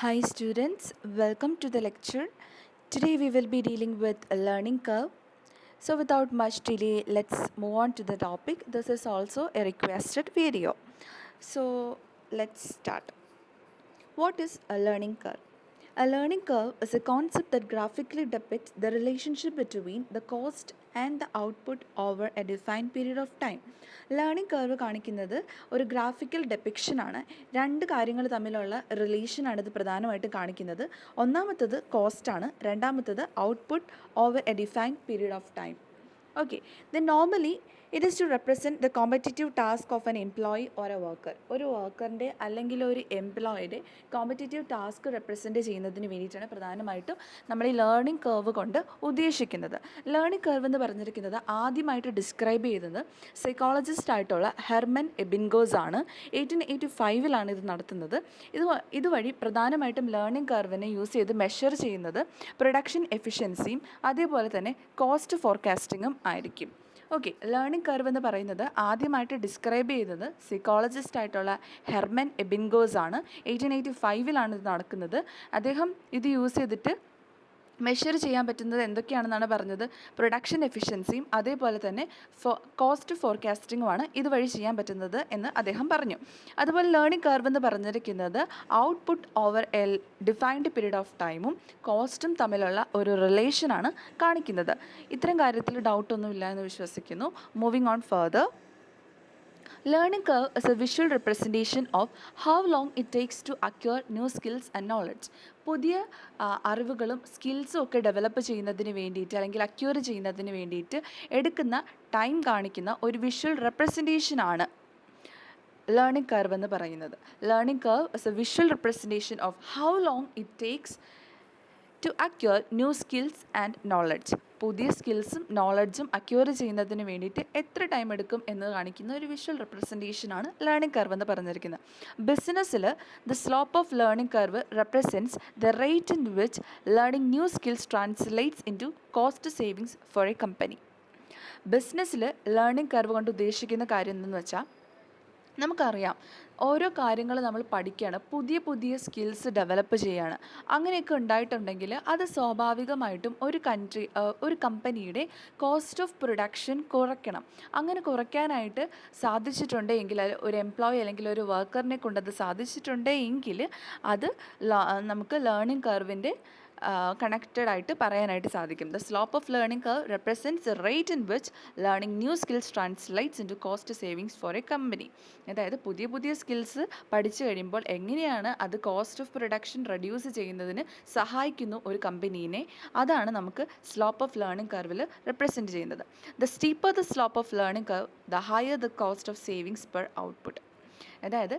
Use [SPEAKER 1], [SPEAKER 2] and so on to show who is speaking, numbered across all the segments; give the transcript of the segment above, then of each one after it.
[SPEAKER 1] Hi students, welcome to the lecture. Today we will be dealing with a learning curve. So without much delay, let's move on to the topic. This is also a requested video. So let's start. What is a learning curve? A learning curve is a concept that graphically depicts the relationship between the cost and the output over a defined period of time. Learning curve കാണിക്കുന്നത് ഒരു graphical depiction ആണ്. രണ്ട് കാര്യങ്ങൾ തമ്മിലുള്ള റിലേഷനാണ് ഇത് പ്രധാനമായിട്ടും കാണിക്കുന്നത്. ഒന്നാമത്തത് കോസ്റ്റാണ്, രണ്ടാമത്തത് output over A defined period of time. Okay, then normally it is to represent the competitive task of an employee or a worker. ഒരു വർക്കറിൻ്റെ അല്ലെങ്കിൽ ഒരു എംപ്ലോയിയുടെ കോമ്പറ്റേറ്റീവ് ടാസ്ക് റെപ്രസെൻറ്റ് ചെയ്യുന്നതിന് വേണ്ടിയിട്ടാണ് പ്രധാനമായിട്ടും നമ്മൾ ഈ ലേണിംഗ് കർവ് കൊണ്ട് ഉദ്ദേശിക്കുന്നത്. ലേണിംഗ് കർവ് എന്ന് പറഞ്ഞിരിക്കുന്നത് ആദ്യമായിട്ട് ഡിസ്ക്രൈബ് ചെയ്തത് സൈക്കോളജിസ്റ്റ് ആയിട്ടുള്ള ഹെർമൻ എബിൻഗോസ് ആണ്. 1885 ഇത് നടത്തുന്നത്. ഇതുവഴി പ്രധാനമായിട്ടും ലേണിംഗ് കർവിനെ യൂസ് ചെയ്ത് മെഷർ ചെയ്യുന്നത് പ്രൊഡക്ഷൻ എഫിഷ്യൻസിയും അതേപോലെ തന്നെ കോസ്റ്റ് ഫോർകാസ്റ്റിങ്ങും ആയിരിക്കും. ഓക്കെ, ലേണിംഗ് കർവ് എന്ന് പറയുന്നത് ആദ്യമായിട്ട് ഡിസ്ക്രൈബ് ചെയ്തത് സൈക്കോളജിസ്റ്റ് ആയിട്ടുള്ള ഹെർമൻ എബിൻഗോസ് ആണ്. 1885 ഇത് നടക്കുന്നത്. അദ്ദേഹം ഇത് യൂസ് ചെയ്തിട്ട് മെഷർ ചെയ്യാൻ പറ്റുന്നത് എന്തൊക്കെയാണെന്നാണ് പറഞ്ഞത്. പ്രൊഡക്ഷൻ എഫിഷ്യൻസിയും അതേപോലെ തന്നെ കോസ്റ്റ് ഫോർകാസ്റ്റിങ്ങുമാണ് ഇതുവഴി ചെയ്യാൻ പറ്റുന്നത് എന്ന് അദ്ദേഹം പറഞ്ഞു. അതുപോലെ ലേണിംഗ് കർവ് എന്ന് പറഞ്ഞിരിക്കുന്നത് output over A defined period of ടൈമും കോസ്റ്റും തമ്മിലുള്ള ഒരു റിലേഷനാണ് കാണിക്കുന്നത്. ഇത്തരം കാര്യത്തിൽ ഡൗട്ടൊന്നുമില്ല എന്ന് വിശ്വസിക്കുന്നു. Moving on further. Learning curve is a visual representation of how long it takes to acquire new skills and knowledge. പുതിയ അറിവുകളും സ്കിൽസും ഒക്കെ ഡെവലപ്പ് ചെയ്യുന്നതിന് വേണ്ടിയിട്ട് അല്ലെങ്കിൽ അക്യൂർ ചെയ്യുന്നതിന് വേണ്ടിയിട്ട് എടുക്കുന്ന ടൈം കാണിക്കുന്ന ഒരു വിഷ്വൽ റെപ്രസെൻറ്റേഷനാണ് ലേണിംഗ് കർവ് എന്ന് പറയുന്നത്. Learning curve is a visual representation of how long it takes to acquire new skills and knowledge. പുതിയ സ്കിൽസും നോളജും അക്യൂർ ചെയ്യുന്നതിന് വേണ്ടിയിട്ട് എത്ര ടൈം എടുക്കും എന്ന് കാണിക്കുന്ന ഒരു വിഷ്വൽ റെപ്രസെൻറ്റേഷനാണ് ലേണിംഗ് കർവ് എന്ന് പറഞ്ഞിരിക്കുന്നത്. ബിസിനസ്സിൽ the slope of learning curve represents the rate in which learning new skills translates into cost savings for a company. ബിസിനസ്സിൽ ലേണിംഗ് കർവ് കൊണ്ട് ഉദ്ദേശിക്കുന്ന കാര്യം എന്തെന്ന് വെച്ചാൽ, നമുക്കറിയാം ഓരോ കാര്യങ്ങൾ നമ്മൾ പഠിക്കുകയാണ്, പുതിയ പുതിയ സ്കിൽസ് ഡെവലപ്പ് ചെയ്യുകയാണ്. അങ്ങനെയൊക്കെ ഉണ്ടായിട്ടുണ്ടെങ്കിൽ അത് സ്വാഭാവികമായിട്ടും ഒരു കമ്പനിയുടെ കോസ്റ്റ് ഓഫ് പ്രൊഡക്ഷൻ കുറയ്ക്കണം. അങ്ങനെ കുറയ്ക്കാനായിട്ട് സാധിച്ചിട്ടുണ്ടെങ്കിൽ, ഒരു എംപ്ലോയി അല്ലെങ്കിൽ ഒരു വർക്കറിനെ കൊണ്ടത് സാധിച്ചിട്ടുണ്ടെങ്കിൽ അത് നമുക്ക് ലേണിംഗ് കർവിൻ്റെ കണക്റ്റഡ് ആയിട്ട് പറയാനായിട്ട് സാധിക്കും. The slope of learning curve represents the rate in which learning new skills translates into cost savings for a company. അതായത് പുതിയ പുതിയ സ്കിൽസ് പഠിച്ചു കഴിയുമ്പോൾ എങ്ങനെയാണ് അത് കോസ്റ്റ് ഓഫ് പ്രൊഡക്ഷൻ റെഡ്യൂസ് ചെയ്യുന്നതിന് സഹായിക്കുന്നു ഒരു കമ്പനീനെ. അതാണ് നമുക്ക് സ്ലോപ്പ് ഓഫ് ലേണിംഗ് കർവിൽ റെപ്രസെൻറ്റ് ചെയ്യുന്നത്. The steeper the slope of learning curve the higher the cost of savings per output. അതായത്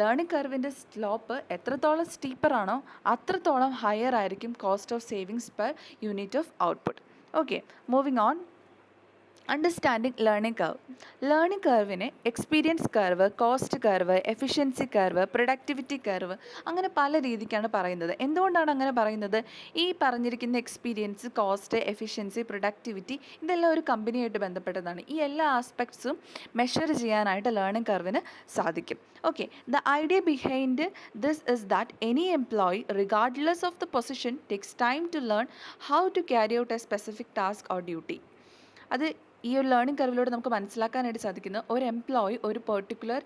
[SPEAKER 1] ലേണിംഗ് കർവിൻ്റെ സ്ലോപ്പ് എത്രത്തോളം സ്റ്റീപ്പറാണോ അത്രത്തോളം ഹയർ ആയിരിക്കും cost of savings per unit of output. Okay, moving on. Understanding learning curve. Learning കർവിനെ experience curve, cost curve, efficiency curve, productivity curve, അങ്ങനെ പല രീതിക്കാണ് പറയുന്നത്. എന്തുകൊണ്ടാണ് അങ്ങനെ പറയുന്നത്? ഈ പറഞ്ഞിരിക്കുന്ന എക്സ്പീരിയൻസ്, കോസ്റ്റ്, എഫിഷ്യൻസി, പ്രൊഡക്ടിവിറ്റി ഇതെല്ലാം ഒരു കമ്പനിയായിട്ട് ബന്ധപ്പെട്ടതാണ്. ഈ എല്ലാ ആസ്പെക്ട്സും മെഷർ ചെയ്യാനായിട്ട് ലേണിംഗ് കർവിന് സാധിക്കും. Okay, the idea behind this is that any employee regardless of the position takes time to learn how to carry out a specific task or duty. അത് ഈ ഒരു ലേണിംഗ് കർവിലൂടെ നമുക്ക് മനസ്സിലാക്കാനായിട്ട് സാധിക്കുന്നത്, ഒരു എംപ്ലോയി ഒരു പെർട്ടിക്കുലർ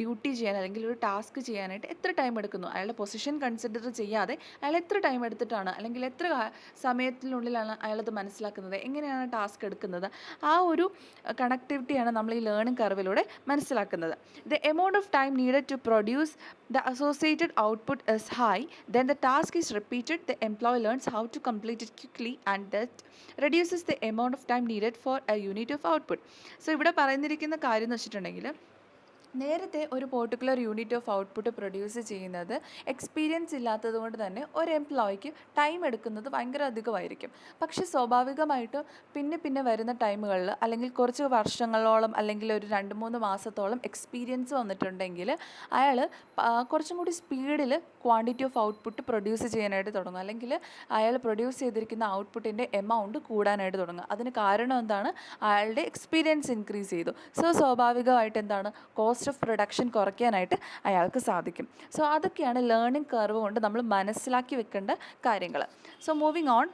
[SPEAKER 1] ഡ്യൂട്ടി ചെയ്യാൻ അല്ലെങ്കിൽ ഒരു ടാസ്ക് ചെയ്യാനായിട്ട് എത്ര ടൈം എടുക്കുന്നു, അയാളുടെ പൊസിഷൻ കൺസിഡർ ചെയ്യാതെ അയാൾ എത്ര ടൈം എടുത്തിട്ടാണ് അല്ലെങ്കിൽ എത്ര സമയത്തിനുള്ളിലാണ് അയാളത് മനസ്സിലാക്കുന്നത്, എങ്ങനെയാണ് ടാസ്ക് എടുക്കുന്നത്. ആ ഒരു കണക്ടിവിറ്റിയാണ് നമ്മൾ ഈ ലേണിംഗ് കർവിലൂടെ മനസ്സിലാക്കുന്നത്. The amount of time needed to produce the associated output is high, then the task is repeated, the employee learns how to complete it quickly and that reduces the amount of time needed for a unit of output. So ഇവിടെ പറയുന്നിരിക്കുന്ന കാര്യം എന്ന് വെച്ചിട്ടുണ്ടെങ്കിൽ, നേരത്തെ ഒരു particular unit of output produce ചെയ്യുന്നത് experience ഇല്ലാത്തത് കൊണ്ട് തന്നെ ഒരു എംപ്ലോയിക്ക് ടൈം എടുക്കുന്നത് ഭയങ്കര അധികമായിരിക്കും. പക്ഷേ സ്വാഭാവികമായിട്ടും പിന്നെ വരുന്ന ടൈമുകളിൽ അല്ലെങ്കിൽ കുറച്ച് വർഷങ്ങളോളം അല്ലെങ്കിൽ ഒരു 2-3 മാസത്തോളം എക്സ്പീരിയൻസ് വന്നിട്ടുണ്ടെങ്കിൽ അയാൾ കുറച്ചും കൂടി സ്പീഡിൽ ക്വാണ്ടിറ്റി ഓഫ് ഔട്ട്പുട്ട് പ്രൊഡ്യൂസ് ചെയ്യാനായിട്ട് തുടങ്ങും, അല്ലെങ്കിൽ അയാൾ പ്രൊഡ്യൂസ് ചെയ്തിരിക്കുന്ന ഔട്ട്പുട്ടിൻ്റെ എമൗണ്ട് കൂടാനായിട്ട് തുടങ്ങും. അതിന് കാരണം എന്താണ്? അയാളുടെ എക്സ്പീരിയൻസ് ഇൻക്രീസ് ചെയ്തു. സോ സ്വാഭാവികമായിട്ട് എന്താണ്? കോസ്റ്റ് കോസ്റ്റ് ഓഫ് പ്രൊഡക്ഷൻ കുറയ്ക്കാനായിട്ട് അയാൾക്ക് സാധിക്കും. സോ അതൊക്കെയാണ് ലേണിംഗ് കർവ് കൊണ്ട് നമ്മൾ മനസ്സിലാക്കി വെക്കേണ്ട കാര്യങ്ങൾ. So moving on.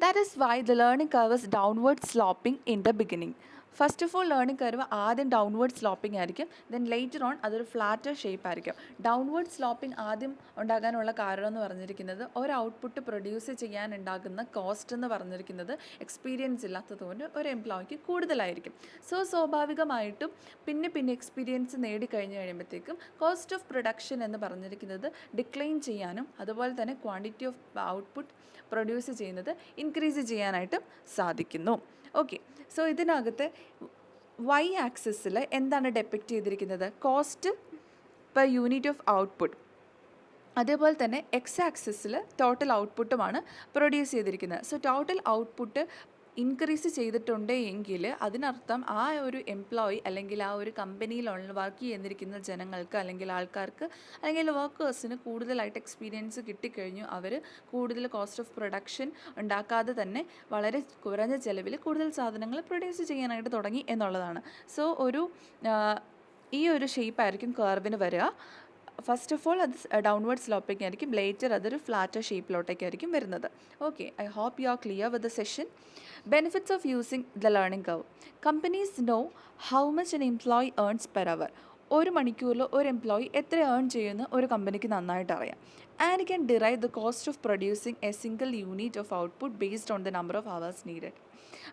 [SPEAKER 1] That is why the learning curve is downward sloping in the beginning. First of all learning curve ആദ്യം ഡൗൺവേർഡ് സ്ലോപ്പിംഗ് ആയിരിക്കും, ദെൻ ലേറ്റർ ഓൺ അതൊരു ഫ്ലാറ്റർ ഷേപ്പ് ആയിരിക്കും. ഡൗൺവേർഡ് സ്ലോപ്പിംഗ് ആദ്യം ഉണ്ടാകാനുള്ള കാരണം എന്ന് പറഞ്ഞിരിക്കുന്നത് ഒരു ഔട്ട്പുട്ട് പ്രൊഡ്യൂസ് ചെയ്യാൻ ഉണ്ടാകുന്ന കോസ്റ്റ് എന്ന് പറഞ്ഞിരിക്കുന്നത് എക്സ്പീരിയൻസ് ഇല്ലാത്തതുകൊണ്ട് ഒരു എംപ്ലോയിക്ക് കൂടുതലായിരിക്കും. സോ സ്വാഭാവികമായിട്ടും പിന്നെ എക്സ്പീരിയൻസ് നേടിക്കഴിഞ്ഞ് കഴിയുമ്പോഴത്തേക്കും കോസ്റ്റ് ഓഫ് പ്രൊഡക്ഷൻ എന്ന് പറഞ്ഞിരിക്കുന്നത് ഡിക്ലൈൻ ചെയ്യാനും അതുപോലെ തന്നെ ക്വാണ്ടിറ്റി ഓഫ് ഔട്ട്പുട്ട് പ്രൊഡ്യൂസ് ചെയ്യുന്നത് ഇൻക്രീസ് ചെയ്യാനായിട്ടും സാധിക്കുന്നു. ഓക്കെ, സോ ഇതിനകത്ത് വൈ ആക്സിസിൽ എന്താണ് ഡെപ്പിക്റ്റ് ചെയ്തിരിക്കുന്നത്? Cost per unit of output. അതേപോലെ തന്നെ എക്സ് ആക്സിസിൽ ടോട്ടൽ ഔട്ട്പുട്ടുമാണ് പ്രൊഡ്യൂസ് ചെയ്തിരിക്കുന്നത്. സോ ടോട്ടൽ ഔട്ട്പുട്ട് ഇൻക്രീസ് ചെയ്തിട്ടുണ്ട് എങ്കിൽ അതിനർത്ഥം ആ ഒരു എംപ്ലോയി അല്ലെങ്കിൽ ആ ഒരു കമ്പനിയിൽ വർക്ക് ചെയ്യുന്നിരിക്കുന്ന ജനങ്ങൾക്ക് അല്ലെങ്കിൽ ആൾക്കാർക്ക് അല്ലെങ്കിൽ വർക്കേഴ്സിന് കൂടുതലായിട്ട് എക്സ്പീരിയൻസ് കിട്ടിക്കഴിഞ്ഞു. അവർ കൂടുതൽ കോസ്റ്റ് ഓഫ് പ്രൊഡക്ഷൻ ഉണ്ടാക്കാതെ തന്നെ വളരെ കുറഞ്ഞ ചിലവിൽ കൂടുതൽ സാധനങ്ങൾ പ്രൊഡ്യൂസ് ചെയ്യാനായിട്ട് തുടങ്ങി എന്നുള്ളതാണ്. സോ ഈ ഒരു ഷേപ്പായിരിക്കും കർവിന് വരിക. ഫസ്റ്റ് ഓഫ് ഓൾ അത് ഡൗൺവേർഡ് സ്ലോപ്പിംഗ് ആയിരിക്കും, ലേറ്റർ അതൊരു ഫ്ലാറ്റർ ഷേപ്പിലോട്ടേക്കായിരിക്കും വരുന്നത്. Okay, I hope you are clear with the session. Benefits of using the learning curve. Companies know how much an employee earns per hour. ഒരു മണിക്കൂറിൽ ഒരു employee എത്ര earn ചെയ്യുമെന്ന് ഒരു കമ്പനിക്ക് നന്നായിട്ട് അറിയാം. And can derive the cost of producing A single unit of output based on the number of hours needed.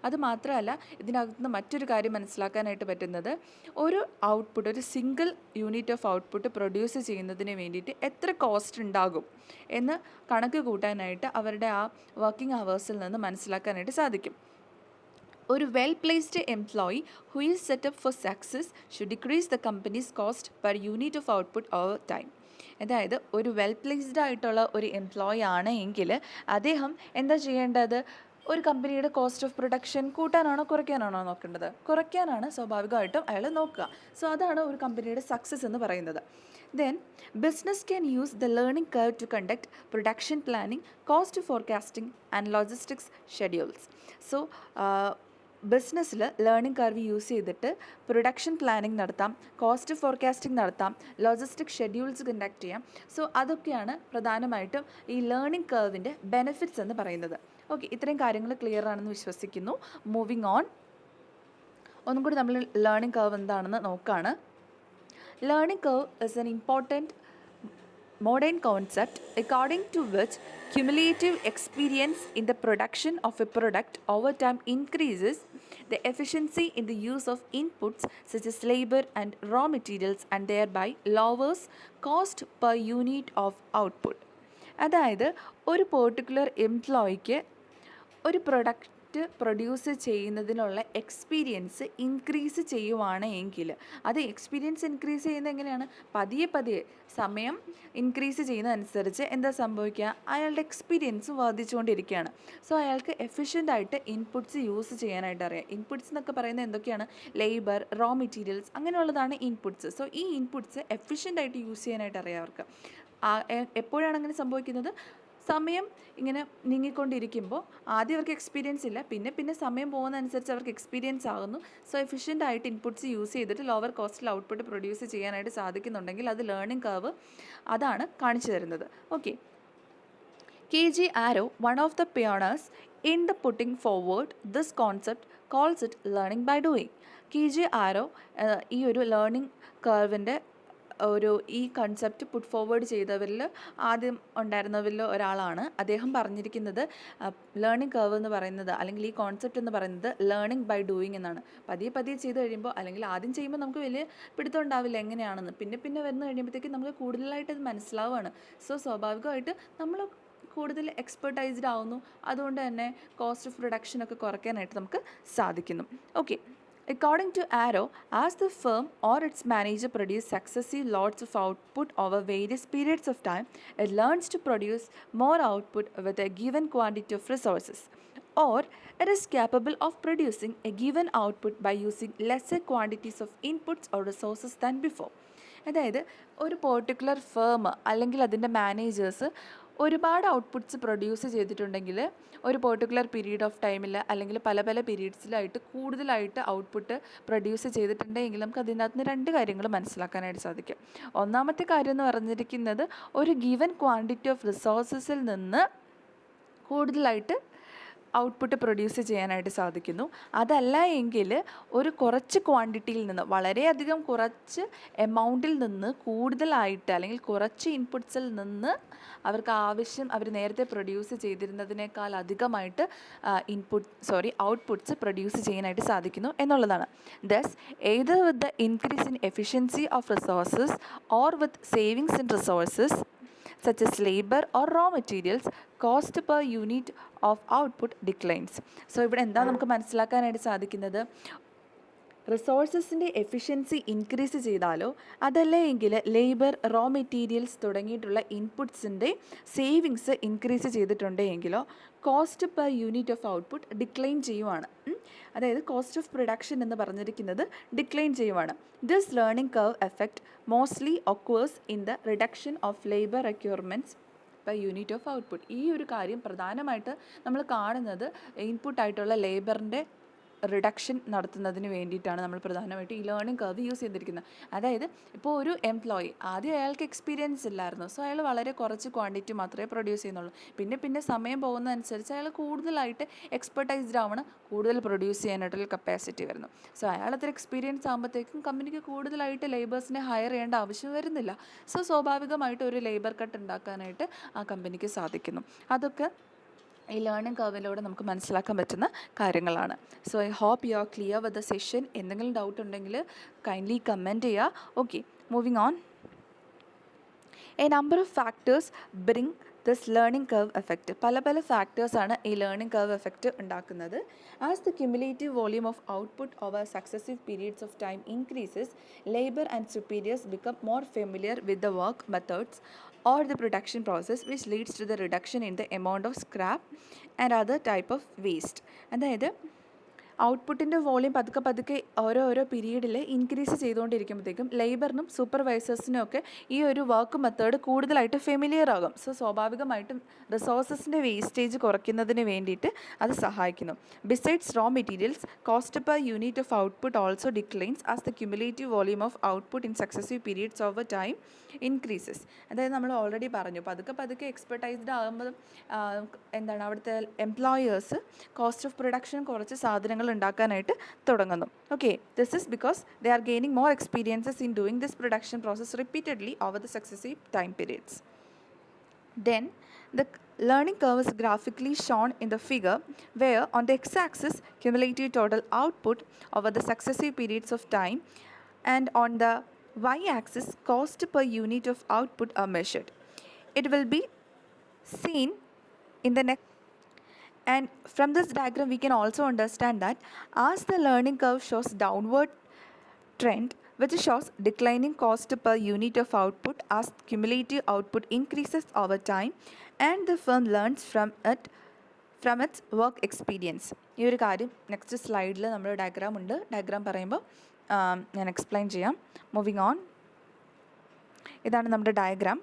[SPEAKER 1] അത് മാത്രമല്ല, ഇതിനകത്ത് മറ്റൊരു കാര്യം മനസ്സിലാക്കാനായിട്ട് പറ്റുന്നത് ഒരു ഔട്ട്പുട്ട്, ഒരു single unit of output produce ചെയ്യുന്നതിന് വേണ്ടിയിട്ട് എത്ര കോസ്റ്റ് ഉണ്ടാകും എന്ന് കണക്ക് കൂട്ടാനായിട്ട് അവരുടെ ആ വർക്കിംഗ് അവേഴ്സിൽ നിന്ന് മനസ്സിലാക്കാനായിട്ട് സാധിക്കും. ഒരു well placed employee who is setup for success should decrease the companies cost per unit of output over time. അതായത് ഒരു വെൽ പ്ലേസ്ഡ് ആയിട്ടുള്ള ഒരു എംപ്ലോയി ആണ് എങ്കിൽ അദ്ദേഹം എന്താ ചെയ്യേണ്ടത്? ഒരു കമ്പനിയുടെ കോസ്റ്റ് ഓഫ് പ്രൊഡക്ഷൻ കൂട്ടാനാണോ കുറയ്ക്കാനാണോ നോക്കേണ്ടത്? കുറയ്ക്കാനാണ് സ്വാഭാവികമായിട്ടും അയാൾ നോക്കുക. സോ അതാണ് ഒരു കമ്പനിയുടെ സക്സസ് എന്ന് പറയുന്നത്. Then business can use the learning curve to conduct production planning, cost forecasting and logistics schedules. So ബിസിനസ്സിൽ ലേണിംഗ് കർവ് യൂസ് ചെയ്തിട്ട് പ്രൊഡക്ഷൻ പ്ലാനിങ് നടത്താം, കോസ്റ്റ് ഫോർകാസ്റ്റിംഗ് നടത്താം, ലോജിസ്റ്റിക് ഷെഡ്യൂൾസ് കണ്ടക്ട് ചെയ്യാം. സോ അതൊക്കെയാണ് പ്രധാനമായിട്ടും ഈ ലേണിംഗ് കർവിൻ്റെ ബെനിഫിറ്റ്സ് എന്ന് പറയുന്നത്. ഓക്കെ, ഇത്രയും കാര്യങ്ങൾ ക്ലിയർ ആണെന്ന് വിശ്വസിക്കുന്നു. Moving on. ഒന്നും കൂടി നമ്മൾ ലേണിംഗ് കർവ് എന്താണെന്ന് നോക്കുകയാണ്. Learning curve is an important modern concept according to which cumulative experience in the production of a product over time increases the efficiency in the use of inputs such as labor and raw materials and thereby lowers cost per unit of output. അതായത് ഒരു particular എംപ്ലോയിക്ക് ഒരു product produce ചെയ്യുന്നതിനുള്ള experience increase ചെയ്യുവാണ് എങ്കിൽ, അത് experience increase ചെയ്യുന്നത് എങ്ങനെയാണ്? പതിയെ സമയം ഇൻക്രീസ് ചെയ്യുന്നതനുസരിച്ച് എന്താ സംഭവിക്കുക? അയാളുടെ എക്സ്പീരിയൻസ് വർദ്ധിച്ചുകൊണ്ടിരിക്കുകയാണ്. സോ അയാൾക്ക് എഫിഷ്യൻ്റായിട്ട് ഇൻപുട്സ് യൂസ് ചെയ്യാനായിട്ട് അറിയാം. ഇൻപുട്സ് എന്നൊക്കെ പറയുന്നത് എന്തൊക്കെയാണ്? ലേബർ, റോ മെറ്റീരിയൽസ്, അങ്ങനെയുള്ളതാണ് ഇൻപുട്സ്. സോ ഈ ഇൻപുട്സ് എഫിഷ്യൻ്റായിട്ട് യൂസ് ചെയ്യാനായിട്ട് അറിയാം അവർക്ക്. എപ്പോഴാണ് അങ്ങനെ സംഭവിക്കുന്നത്? സമയം ഇങ്ങനെ നീങ്ങിക്കൊണ്ടിരിക്കുമ്പോൾ ആദ്യം അവർക്ക് എക്സ്പീരിയൻസ് ഇല്ല, പിന്നെ സമയം പോകുന്നതനുസരിച്ച് അവർക്ക് എക്സ്പീരിയൻസ് ആകുന്നു. സോ എഫിഷ്യൻ്റ് ആയിട്ട് ഇൻപുട്സ് യൂസ് ചെയ്തിട്ട് ലോവർ കോസ്റ്റിൽ ഔട്ട്പുട്ട് പ്രൊഡ്യൂസ് ചെയ്യാനായിട്ട് സാധിക്കുന്നുണ്ടെങ്കിൽ അത് ലേണിംഗ് കർവ് അതാണ് കാണിച്ചു തരുന്നത്. Okay, KG Arrow, one of the pioneers in the putting forward this concept, calls it learning by doing. KG Arrow ഈ ഒരു ലേണിംഗ് കർവിൻ്റെ ഈ കൺസെപ്റ്റ് പുട്ട് ഫോർവേഡ് ചെയ്തവരിൽ ആദ്യം ഉണ്ടായിരുന്നവരിൽ ഒരാളാണ്. അദ്ദേഹം പറഞ്ഞിരിക്കുന്നത് ലേണിംഗ് കർവ് എന്ന് പറയുന്നത് അല്ലെങ്കിൽ ഈ കോൺസെപ്റ്റ് എന്ന് പറയുന്നത് ലേണിംഗ് ബൈ ഡൂയിങ് എന്നാണ്. പതിയെ ചെയ്ത് കഴിയുമ്പോൾ അല്ലെങ്കിൽ ആദ്യം ചെയ്യുമ്പോൾ നമുക്ക് വലിയ പിടുത്തം ഉണ്ടാവില്ല എങ്ങനെയാണെന്ന്, പിന്നെ വന്നു കഴിയുമ്പോഴത്തേക്ക് നമുക്ക് കൂടുതലായിട്ട് അത് മനസ്സിലാവുകയാണ്. സോ സ്വാഭാവികമായിട്ട് നമ്മൾ കൂടുതൽ എക്സ്പെർട്ടൈസ്ഡ് ആവുന്നു. അതുകൊണ്ട് തന്നെ കോസ്റ്റ് ഓഫ് പ്രൊഡക്ഷനൊക്കെ കുറയ്ക്കാനായിട്ട് നമുക്ക് സാധിക്കുന്നു. Okay, according to Arrow, as the firm or its manager produce successive lots of output over various periods of time, it learns to produce more output with a given quantity of resources, or it is capable of producing a given output by using lesser quantities of inputs or resources than before. അതായത് ഒരു particular firm അല്ലെങ്കിൽ അതിൻ്റെ managers ഒരുപാട് outputs produce ചെയ്തിട്ടുണ്ടെങ്കിൽ ഒരു particular period of ടൈമിൽ അല്ലെങ്കിൽ പല പല പീരീഡ്സിലായിട്ട് കൂടുതലായിട്ട് ഔട്ട്പുട്ട് പ്രൊഡ്യൂസ് ചെയ്തിട്ടുണ്ടെങ്കിൽ നമുക്ക് അതിനകത്ത് നിന്ന് രണ്ട് കാര്യങ്ങൾ മനസ്സിലാക്കാനായിട്ട് സാധിക്കും. ഒന്നാമത്തെ കാര്യം എന്ന് പറഞ്ഞിരിക്കുന്നത് ഒരു ഗിവൻ ക്വാണ്ടിറ്റി ഓഫ് റിസോഴ്സസിൽ നിന്ന് കൂടുതലായിട്ട് ഔട്ട്പുട്ട് പ്രൊഡ്യൂസ് ചെയ്യാനായിട്ട് സാധിക്കുന്നു. അതല്ല എങ്കിൽ ഒരു കുറച്ച് ക്വാണ്ടിറ്റിയിൽ നിന്ന്, വളരെയധികം കുറച്ച് എമൗണ്ടിൽ നിന്ന് കൂടുതലായിട്ട് അല്ലെങ്കിൽ കുറച്ച് ഇൻപുട്സിൽ നിന്ന് അവർക്ക് ആവശ്യം അവർ നേരത്തെ പ്രൊഡ്യൂസ് ചെയ്തിരുന്നതിനേക്കാൾ അധികമായിട്ട് ഔട്ട്പുട്ട്സ് പ്രൊഡ്യൂസ് ചെയ്യാനായിട്ട് സാധിക്കുന്നു എന്നുള്ളതാണ്. Thus either with the increase in efficiency of resources or with savings in resources such as labor or raw materials, cost per unit of output declines. So ഇവിടെ എന്താ നമുക്ക് മനസ്സിലാക്കാനായിട്ട് സാധിക്കുന്നത്, റിസോഴ്സസിൻ്റെ എഫിഷ്യൻസി ഇൻക്രീസ് ചെയ്താലോ അതല്ല എങ്കിൽ ലേബർ, റോ മെറ്റീരിയൽസ് തുടങ്ങിയിട്ടുള്ള ഇൻപുട്സിൻ്റെ സേവിങ്സ് ഇൻക്രീസ് ചെയ്തിട്ടുണ്ടെങ്കിലോ cost per unit of output decline ചെയ്യുവാണ്. അതായത് കോസ്റ്റ് ഓഫ് പ്രൊഡക്ഷൻ എന്ന് പറഞ്ഞിരിക്കുന്നത് ഡിക്ലൈൻ ചെയ്യുവാണ്. This learning curve effect mostly occurs in the reduction of labour requirements per unit of output. ഈ ഒരു കാര്യം പ്രധാനമായിട്ട് നമ്മൾ കാണുന്നത് ഇൻപുട്ടായിട്ടുള്ള ലേബറിൻ്റെ റിഡക്ഷൻ നടത്തുന്നതിന് വേണ്ടിയിട്ടാണ് നമ്മൾ പ്രധാനമായിട്ട് ഈ ലേണിംഗ് കർവ് യൂസ് ചെയ്തിരിക്കുന്നത്. അതായത് ഇപ്പോൾ ഒരു എംപ്ലോയി ആദ്യം അയാൾക്ക് എക്സ്പീരിയൻസ് ഇല്ലായിരുന്നു, സോ അയാൾ വളരെ കുറച്ച് ക്വാണ്ടിറ്റി മാത്രമേ പ്രൊഡ്യൂസ് ചെയ്യുന്നുള്ളൂ. പിന്നെ സമയം പോകുന്നതനുസരിച്ച് അയാൾ കൂടുതലായിട്ട് എക്സ്പെർട്ടൈസ്ഡ് ആവണം, കൂടുതൽ പ്രൊഡ്യൂസ് ചെയ്യാനായിട്ടുള്ള കപ്പാസിറ്റി വരുന്നു. സോ അയാൾ അത്ര എക്സ്പീരിയൻസ് ആകുമ്പോഴത്തേക്കും കമ്പനിക്ക് കൂടുതലായിട്ട് ലേബേഴ്സിനെ ഹയർ ചെയ്യേണ്ട ആവശ്യം വരുന്നില്ല. സോ സ്വാഭാവികമായിട്ട് ഒരു ലേബർ കട്ട് ഉണ്ടാക്കാനായിട്ട് ആ കമ്പനിക്ക് സാധിക്കുന്നു. അതൊക്കെ ഈ ലേണിംഗ് കർവിലൂടെ നമുക്ക് മനസ്സിലാക്കാൻ പറ്റുന്ന കാര്യങ്ങളാണ്. So I hope you are clear with the session. എന്തെങ്കിലും ഡൗട്ട് ഉണ്ടെങ്കിൽ കൈൻഡ്ലി കമൻറ്റ് ചെയ്യുക. Okay, moving on. A number of factors bring this learning curve effect. പല ഫാക്ടേഴ്സാണ് ഈ ലേണിംഗ് കർവ് എഫക്റ്റ് ഉണ്ടാക്കുന്നത്. As the cumulative volume of output over successive periods of time increases, labour and superiors become more familiar with the work methods or the production process, which leads to the reduction in the amount of scrap and other type of waste. അതായത് ഔട്ട്പുട്ടിൻ്റെ volume പതുക്കെ ഓരോ പീരീഡിൽ increase ചെയ്തുകൊണ്ടിരിക്കുമ്പോഴത്തേക്കും ലേബറിനും സൂപ്പർവൈസേഴ്സിനും ഒക്കെ ഈ ഒരു work method കൂടുതലായിട്ട് familiar ആകും. So സ്വാഭാവികമായിട്ടും റിസോഴ്സസിൻ്റെ വേസ്റ്റേജ് കുറയ്ക്കുന്നതിന് വേണ്ടിയിട്ട് അത് സഹായിക്കുന്നു. Besides raw materials, cost per unit of output also declines as the cumulative volume of output in successive periods over time increases. അതായത് നമ്മൾ ഓൾറെഡി പറഞ്ഞു, പതുക്കെ എക്സ്പെർട്ടൈസ്ഡ് ആകുമ്പോൾ അവിടുത്തെ എംപ്ലോയേഴ്സ് കോസ്റ്റ് ഓഫ് പ്രൊഡക്ഷൻ കുറച്ച് സാധനങ്ങൾ ഉണ്ടാക്കാനായിട്ട് തുടങ്ങുന്നു. Okay, this is because they are gaining more experiences in doing this production process repeatedly over the successive time periods. Then the learning curve is graphically shown in the figure, where on the x-axis cumulative total output over the successive periods of time, and on the y-axis cost per unit of output are measured. It will be seen in the next. And from this diagram we can also understand that as the learning curve shows downward trend, which shows declining cost per unit of output as cumulative output increases over time and the firm learns from its work experience. ഈ ഒരു കാര്യം next സ്ലൈഡിൽ നമ്മൾ diagram ഉണ്ട്. Diagram പറയുമ്പോൾ ഞാൻ explain ചെയ്യാം. Moving on. ഇതാണ് നമ്മുടെ ഡയഗ്രാം.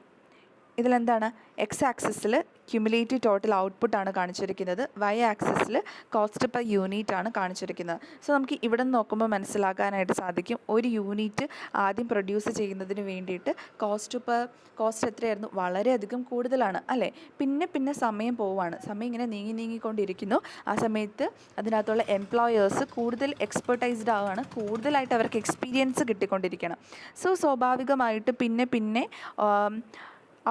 [SPEAKER 1] ഇതിലെന്താണ്, എക്സ് ആക്സിസിൽ ക്യുമുലേറ്റീവ് ടോട്ടൽ ഔട്ട്പുട്ടാണ് കാണിച്ചിരിക്കുന്നത്, വൈ ആക്സിസിൽ കോസ്റ്റ് പെർ യൂണിറ്റ് ആണ് കാണിച്ചിരിക്കുന്നത്. സോ നമുക്ക് ഇവിടെ നിന്ന് നോക്കുമ്പോൾ മനസ്സിലാക്കാനായിട്ട് സാധിക്കും, ഒരു യൂണിറ്റ് ആദ്യം പ്രൊഡ്യൂസ് ചെയ്യുന്നതിന് വേണ്ടിയിട്ട് കോസ്റ്റ് എത്രയായിരുന്നു, വളരെയധികം കൂടുതലാണ് അല്ലേ. പിന്നെ സമയം പോവുകയാണ്, സമയം ഇങ്ങനെ നീങ്ങിക്കൊണ്ടിരിക്കുന്നു. ആ സമയത്ത് അതിനകത്തുള്ള എംപ്ലോയേഴ്സ് കൂടുതൽ എക്സ്പെർട്ടൈസ്ഡ് ആവുകയാണ്, കൂടുതലായിട്ട് അവർക്ക് എക്സ്പീരിയൻസ് കിട്ടിക്കൊണ്ടിരിക്കണം. സോ സ്വാഭാവികമായിട്ട് പിന്നെ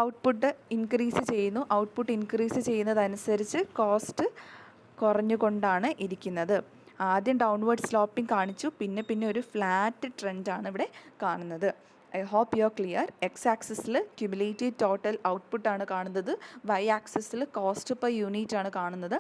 [SPEAKER 1] ഔട്ട്പുട്ട് ഇൻക്രീസ് ചെയ്യുന്നു. ഔട്ട്പുട്ട് ഇൻക്രീസ് ചെയ്യുന്നതനുസരിച്ച് കോസ്റ്റ് കുറഞ്ഞുകൊണ്ടാണ് ഇരിക്കുന്നത്. ആദ്യം ഡൗൺവേർഡ് സ്ലോപ്പിംഗ് കാണിച്ചു, പിന്നെ ഒരു ഫ്ലാറ്റ് ട്രെൻഡാണ് ഇവിടെ കാണുന്നത്. I hope you are clear. X ആക്സിസിൽ ക്യുമുലേറ്റീവ് ടോട്ടൽ ഔട്ട്പുട്ടാണ് കാണുന്നത്, വൈ ആക്സിസിൽ കോസ്റ്റ് പെർ യൂണിറ്റ് ആണ് കാണുന്നത്.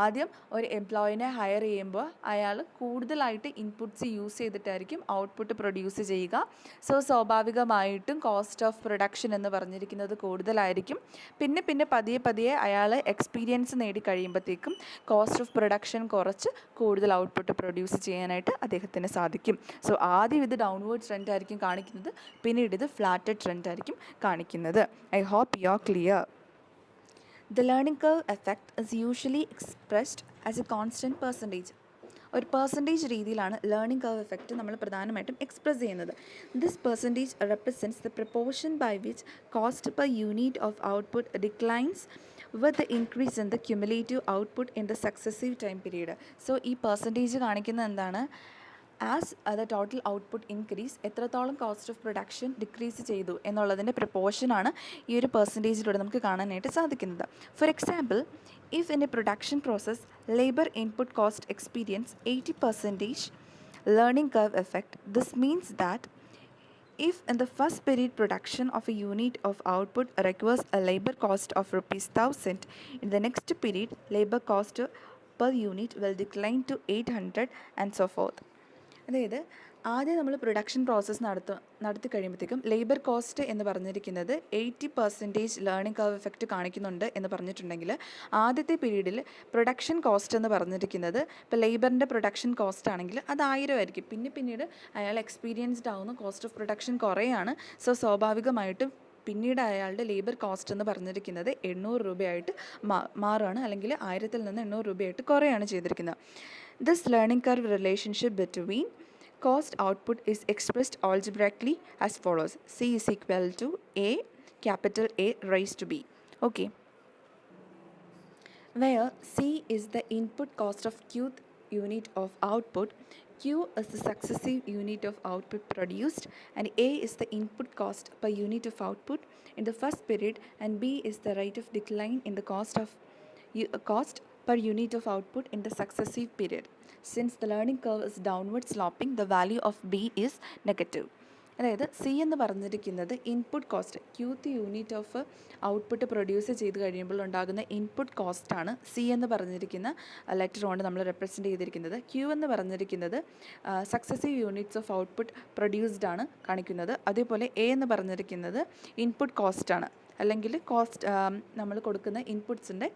[SPEAKER 1] ആദ്യം ഒരു എംപ്ലോയിനെ ഹയർ ചെയ്യുമ്പോൾ അയാൾ കൂടുതലായിട്ട് ഇൻപുട്സ് യൂസ് ചെയ്തിട്ടായിരിക്കും ഔട്ട്പുട്ട് പ്രൊഡ്യൂസ് ചെയ്യുക. സോ സ്വാഭാവികമായിട്ടും കോസ്റ്റ് ഓഫ് പ്രൊഡക്ഷൻ എന്ന് പറഞ്ഞിരിക്കുന്നത് കൂടുതലായിരിക്കും. പിന്നെ പതിയെ അയാൾ എക്സ്പീരിയൻസ് നേടിക്കഴിയുമ്പോഴത്തേക്കും കോസ്റ്റ് ഓഫ് പ്രൊഡക്ഷൻ കുറച്ച് കൂടുതൽ ഔട്ട്പുട്ട് പ്രൊഡ്യൂസ് ചെയ്യാനായിട്ട് അദ്ദേഹത്തിന് സാധിക്കും. സോ ആദ്യം ഇത് ഡൗൺവേർഡ് ട്രെൻഡ് ആയിരിക്കും കാണിക്കുന്നത്, പിന്നീട് ഇത് ഫ്ലാറ്റ് ട്രെൻഡ് ആയിരിക്കും കാണിക്കുന്നത്. I hope you are clear. The learning curve effect is usually expressed as a constant percentage. ഒരു പെർസെൻറ്റേജ് രീതിയിലാണ് ലേണിംഗ് കർവ് എഫക്റ്റ് നമ്മൾ പ്രധാനമായിട്ടും എക്സ്പ്രസ് ചെയ്യുന്നത്. This percentage represents the proportion by which cost per unit of output declines with the increase in the cumulative output in the successive time period. So ഈ percentage കാണിക്കുന്നത് എന്താണ്? As the total output increase, എത്രത്തോളം cost of production decrease ചെയ്തു എന്നുള്ളതിൻ്റെ പ്രപ്പോർഷനാണ് ഈ ഒരു പെർസെൻറ്റേജിലൂടെ നമുക്ക് കാണാനായിട്ട് സാധിക്കുന്നത്. For example, if in a production process labour input cost experience 80% learning curve effect, this means that if in the first period production of a unit of output requires a labor cost of rupees 1000, in the next period labor cost per unit will decline to 800 and so forth. അതായത് ആദ്യം നമ്മൾ production process നടത്തി കഴിയുമ്പോഴത്തേക്കും labour cost എന്ന് പറഞ്ഞിരിക്കുന്നത് 80% learning curve effect കാണിക്കുന്നുണ്ട് എന്ന് പറഞ്ഞിട്ടുണ്ടെങ്കിൽ, ആദ്യത്തെ പീരീഡിൽ പ്രൊഡക്ഷൻ കോസ്റ്റ് എന്ന് പറഞ്ഞിരിക്കുന്നത്, ഇപ്പോൾ ലേബറിൻ്റെ പ്രൊഡക്ഷൻ കോസ്റ്റ് ആണെങ്കിൽ അത് 1000 ആയിരിക്കും. പിന്നീട് അയാൾ എക്സ്പീരിയൻസ്ഡ് ആവുന്നു, കോസ്റ്റ് ഓഫ് പ്രൊഡക്ഷൻ കുറയാണ്. സോ സ്വാഭാവികമായിട്ടും പിന്നീട് അയാളുടെ ലേബർ കോസ്റ്റ് എന്ന് പറഞ്ഞിരിക്കുന്നത് 800 രൂപയായിട്ട് മാറുകയാണ്, അല്ലെങ്കിൽ 1000-ൽ നിന്ന് 800 രൂപയായിട്ട് കുറയാണ് ചെയ്തിരിക്കുന്നത്. This learning curve relationship between cost output is expressed algebraically as follows: C is equal to A capital A raised to B. Okay, where C is the input cost of qth unit of output, Q is the successive unit of output produced, and A is the input cost per unit of output in the first period, and B is the rate of decline in the cost per unit of output in the successive period. Since the learning curve is downward sloping, the value of B is negative. അതായത് C എന്ന് പറഞ്ഞിരിക്കുന്നത് input cost, ക്യൂത്ത് unit of output produce ചെയ്ത് കഴിയുമ്പോൾ ഉണ്ടാകുന്ന input കോസ്റ്റാണ് C എന്ന് പറഞ്ഞിരിക്കുന്ന letter കൊണ്ട് നമ്മൾ റെപ്രസെൻറ്റ് ചെയ്തിരിക്കുന്നത്. ക്യൂ എന്ന് പറഞ്ഞിരിക്കുന്നത് successive units of output produced ആണ് കാണിക്കുന്നത്. അതേപോലെ എ എന്ന് പറഞ്ഞിരിക്കുന്നത് ഇൻപുട്ട് കോസ്റ്റാണ്, അല്ലെങ്കിൽ കോസ്റ്റ് നമ്മൾ കൊടുക്കുന്ന ഇൻപുട്സിൻ്റെ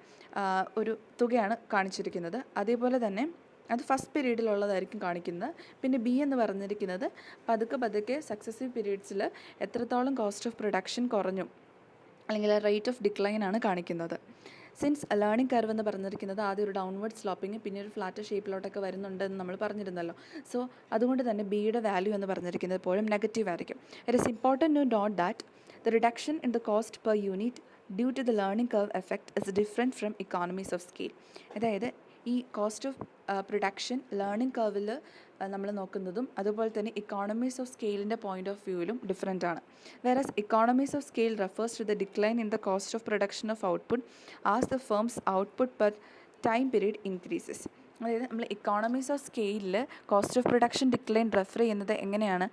[SPEAKER 1] ഒരു തുകയാണ് കാണിച്ചിരിക്കുന്നത്. അതേപോലെ തന്നെ അത് ഫസ്റ്റ് പീരീഡിലുള്ളതായിരിക്കും കാണിക്കുന്നത്. പിന്നെ ബി എന്ന് പറഞ്ഞിരിക്കുന്നത് പതുക്കെ സക്സസീവ് പീരീഡ്സിൽ എത്രത്തോളം കോസ്റ്റ് ഓഫ് പ്രൊഡക്ഷൻ കുറഞ്ഞു, അല്ലെങ്കിൽ റേറ്റ് ഓഫ് ഡിക്ലൈൻ ആണ് കാണിക്കുന്നത്. സിൻസ് ലേണിംഗ് കർവ് എന്ന് പറഞ്ഞിരിക്കുന്നത് ആദ്യം ഒരു ഡൗൺവേർഡ് സ്ലോപ്പിങ് പിന്നെ ഒരു ഫ്ലാറ്റ് ഷേപ്പിലോട്ടൊക്കെ വരുന്നുണ്ടെന്ന് നമ്മൾ പറഞ്ഞിരുന്നല്ലോ. സോ അതുകൊണ്ട് തന്നെ ബിയുടെ വാല്യൂ എന്ന് പറഞ്ഞിരിക്കുന്നത് എപ്പോഴും നെഗറ്റീവ് ആയിരിക്കും. It is important to note that the reduction in the cost per unit due to the learning curve effect is different from economies of scale. അതായത് ഈ കോസ്റ്റ് ഓഫ് പ്രൊഡക്ഷൻ ലേണിംഗ് കർവിൽ നമ്മൾ നോക്കുന്നതും അതുപോലെ തന്നെ ഇക്കോണമീസ് ഓഫ് സ്കെയിലിൻ്റെ point of വ്യൂവിലും different ആണ്. Whereas economies of scale refers to the decline in the cost of production of output as the firm's output per time period increases. അതായത് നമ്മൾ ഇക്കോണമീസ് ഓഫ് സ്കെയിലിൽ cost of production decline refer ചെയ്യുന്നത് എങ്ങനെയാണ്?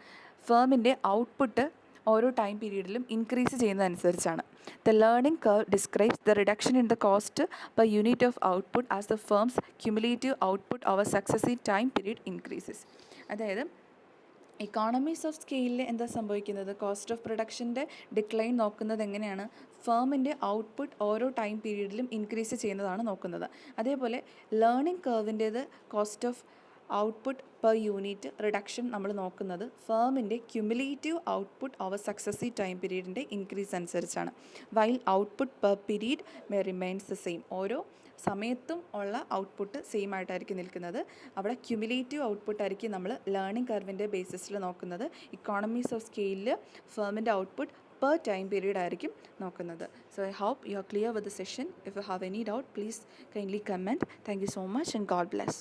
[SPEAKER 1] ഫേമിൻ്റെ output ഓരോ time പീരീഡിലും increase ചെയ്യുന്നതനുസരിച്ചാണ്. The learning curve describes the reduction in the cost per unit of output as the firms cumulative output over successive time period increases. അതായത് economies of സ്കെയിലിൽ എന്താ സംഭവിക്കുന്നത്? കോസ്റ്റ് ഓഫ് പ്രൊഡക്ഷൻ്റെ ഡിക്ലൈൻ നോക്കുന്നത് എങ്ങനെയാണ്? ഫേമിൻ്റെ ഔട്ട്പുട്ട് ഓരോ ടൈം പീരീഡിലും ഇൻക്രീസ് ചെയ്യുന്നതാണ് നോക്കുന്നത്. അതേപോലെ ലേണിംഗ് കർവിൻ്റേത് cost of output per unit reduction നമ്മൾ നോക്കുന്നത് ഫേമിൻ്റെ cumulative output over successive time പീരീഡിൻ്റെ ഇൻക്രീസ് അനുസരിച്ചാണ്. While output per period may remains the same. ഓരോ സമയത്തും ഉള്ള ഔട്ട്പുട്ട് സെയിം ആയിട്ടായിരിക്കും നിൽക്കുന്നത്. അവിടെ ക്യുമുലേറ്റീവ് ഔട്ട്പുട്ട് ആയിരിക്കും നമ്മൾ ലേണിംഗ് കർവിൻ്റെ ബേസിസിൽ നോക്കുന്നത്. ഇക്കോണമീസ് ഓഫ് സ്കെയിലിൽ ഫേമിൻ്റെ ഔട്ട്പുട്ട് per time period ആയിരിക്കും നോക്കുന്നത്. So I hope you are clear with the session. If you have any doubt, please kindly comment. Thank you so much and God bless.